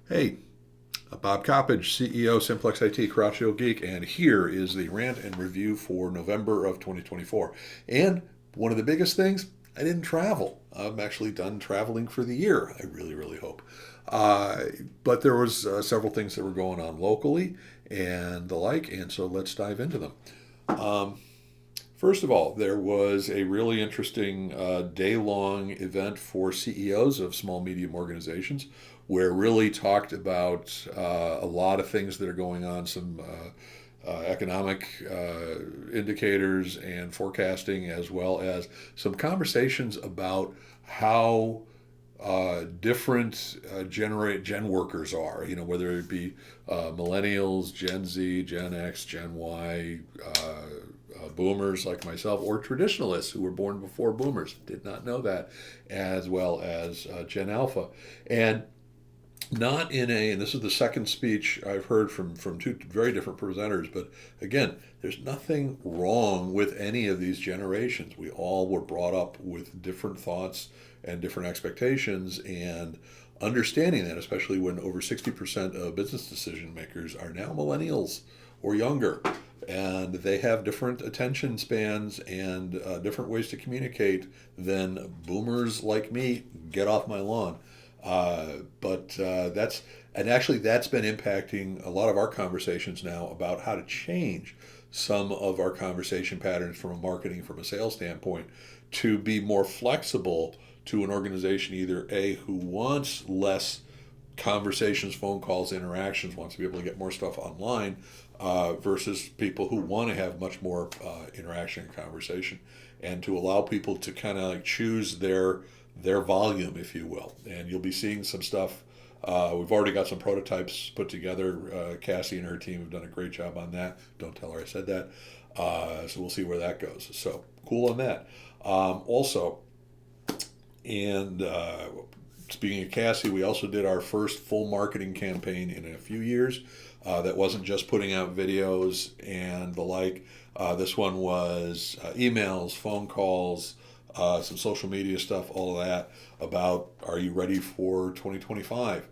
Hey, Bob Coppedge, CEO, Simplex-IT, Crouchfield Geek, and here is the rant and review for November of 2024. And one of the biggest things, I didn't travel. I'm actually done traveling for the year. I really, really hope. Uh, but there was several things that were going on locally and the like, and so let's dive into them. Um, First of all, there was a really interesting day long event for CEOs of small, medium organizations where really talked about a lot of things that are going on, some economic indicators and forecasting, as well as some conversations about how different gen workers are. You know, whether it be millennials, Gen Z, Gen X, Gen Y, boomers like myself, or traditionalists who were born before boomers. Did not know that, as well as Gen Alpha, and not in a. And this is the second speech I've heard from two very different presenters, but again, there's nothing wrong with any of these generations. We all were brought up with different thoughts and different expectations, and understanding that, especially when over 60% of business decision makers are now millennials or younger, and they have different attention spans and different ways to communicate than boomers like me. Get off my lawn. But that's been impacting a lot of our conversations now about how to change some of our conversation patterns from a marketing, from a sales standpoint, to be more flexible to an organization, either A, who wants less conversations, phone calls, interactions, wants to be able to get more stuff online, versus people who want to have much more interaction and conversation, and to allow people to kind of like choose their volume, if you will. And you'll be seeing some stuff. We've already got some prototypes put together. Cassie and her team have done a great job on that. Don't tell her I said that. So we'll see where that goes. So cool on that. Also, and speaking of Cassie, we also did our first full marketing campaign in a few years. That wasn't just putting out videos and the like. This one was emails, phone calls, some social media stuff, all of that about, are you ready for 2025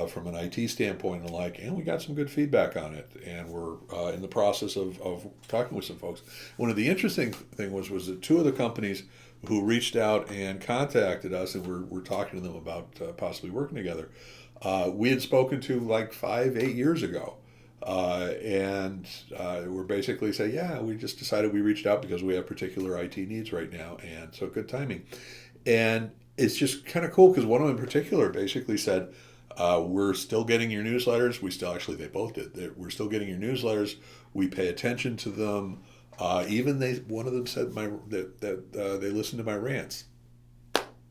from an IT standpoint and the like. And we got some good feedback on it, and we're in the process of talking with some folks. One of the interesting thing was that two of the companies who reached out and contacted us, and we're talking to them about possibly working together, we had spoken to like 5, 8 years ago. And we're basically saying, yeah, we just decided, we reached out because we have particular IT needs right now, and so good timing. And it's just kind of cool because one of them in particular basically said, we're still getting your newsletters. We still, actually, they both did. We're still getting your newsletters. We pay attention to them. Even one of them said that they listen to my rants.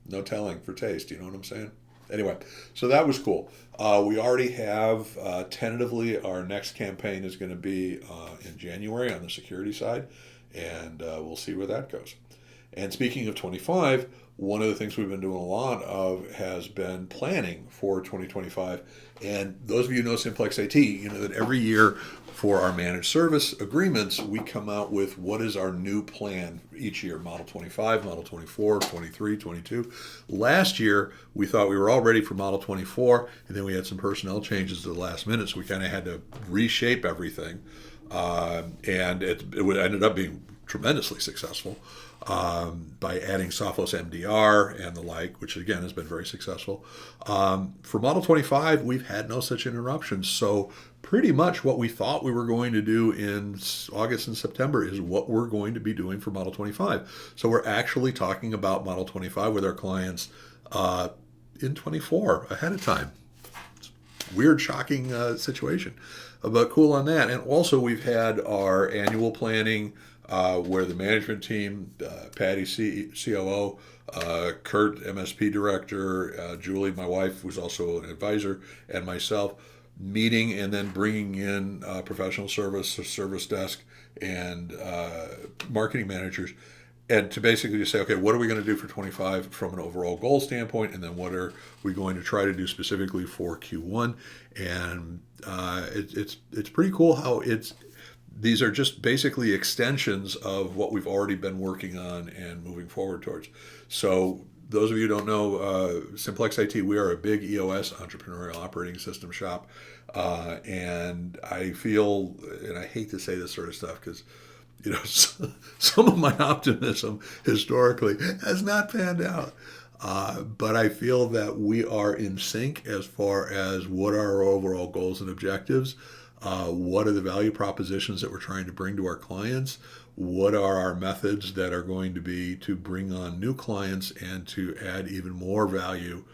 No telling for taste. You know what I'm saying? Anyway, so that was cool. We already have tentatively, our next campaign is going to be in January on the security side, and we'll see where that goes. And speaking of 25, one of the things we've been doing a lot of has been planning for 2025. And those of you who know Simplex IT, you know that every year for our managed service agreements, we come out with what is our new plan each year: Model 25, Model 24, 23, 22. Last year, we thought we were all ready for Model 24, and then we had some personnel changes at the last minute, so we kind of had to reshape everything. And it ended up being tremendously successful by adding Sophos MDR and the like, which again has been very successful. For Model 25, we've had no such interruptions. So pretty much what we thought we were going to do in August and September is what we're going to be doing for Model 25. So we're actually talking about Model 25 with our clients in 24 ahead of time. Weird, shocking situation, but cool on that. And also, we've had our annual planning where the management team, Patty, COO, Kurt, MSP director, Julie, my wife, who's also an advisor, and myself, meeting and then bringing in professional service desk, and marketing managers, and to basically just say, okay, what are we going to do for 25 from an overall goal standpoint, and then what are we going to try to do specifically for Q1. And it's pretty cool how these are just basically extensions of what we've already been working on and moving forward towards. So those of you who don't know, Simplex-IT, we are a big EOS, entrepreneurial operating system shop. And I feel, and I hate to say this sort of stuff because, some of my optimism historically has not panned out. But I feel that we are in sync as far as what are our overall goals and objectives. What are the value propositions that we're trying to bring to our clients? What are our methods that are going to be to bring on new clients and to add even more value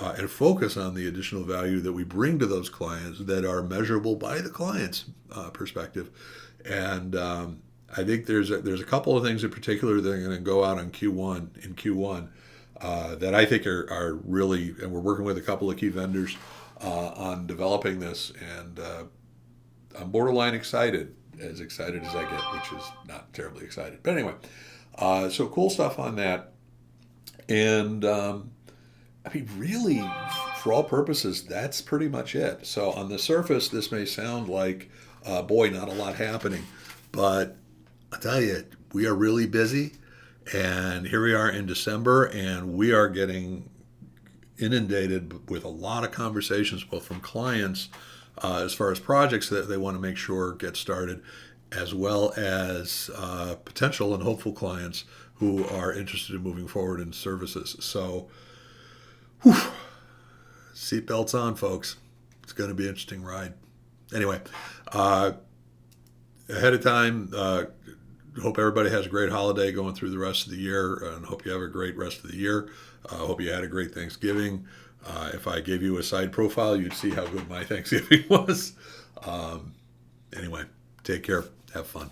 and focus on the additional value that we bring to those clients that are measurable by the client's perspective. And I think there's a couple of things in particular that are going to go out on Q1 that I think are really, and we're working with a couple of key vendors on developing this, and I'm borderline excited as I get, which is not terribly excited. But anyway, so cool stuff on that. And really, for all purposes, that's pretty much it. So on the surface, this may sound like, boy, not a lot happening. But I tell you, we are really busy. And here we are in December, and we are getting inundated with a lot of conversations, both from clients as far as projects that they want to make sure get started, as well as potential and hopeful clients who are interested in moving forward in services. So, seatbelts on, folks. It's going to be an interesting ride. Anyway, ahead of time, hope everybody has a great holiday going through the rest of the year, and hope you have a great rest of the year. Hope you had a great Thanksgiving. If I gave you a side profile, you'd see how good my Thanksgiving was. Anyway, take care. Have fun.